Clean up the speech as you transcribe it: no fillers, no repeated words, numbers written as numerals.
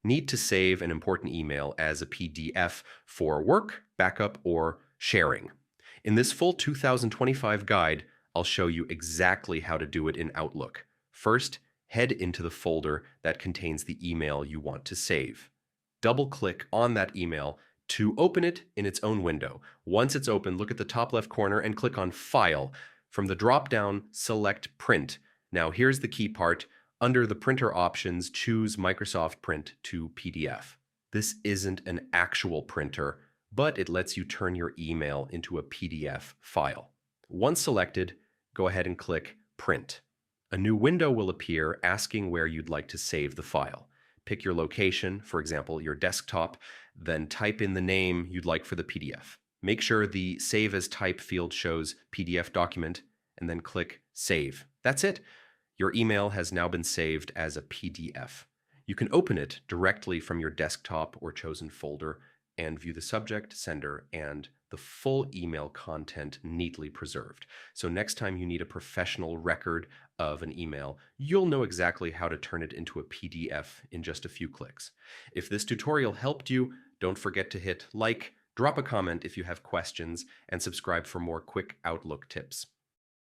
need to save an important email as a PDF for work, backup, or sharing. In this full 2025 guide, I'll show you exactly how to do it in Outlook. First, head into the folder that contains the email you want to save. Double-click on that email to open it in its own window. Once it's open, look at the top left corner and click on File. From the drop-down, select Print. Now here's the key part. Under the printer options, choose Microsoft Print to PDF. This isn't an actual printer, but it lets you turn your email into a PDF file. Once selected, go ahead and click Print. A new window will appear asking where you'd like to save the file. Pick your location, for example, your desktop, then type in the name you'd like for the PDF. Make sure the Save as Type field shows PDF document, and then click Save. That's it. Your email has now been saved as a PDF. You can open it directly from your desktop or chosen folder and view the subject, sender, and the full email content neatly preserved. So next time you need a professional record of an email, you'll know exactly how to turn it into a PDF in just a few clicks. If this tutorial helped you, don't forget to hit like, drop a comment if you have questions, and subscribe for more quick Outlook tips.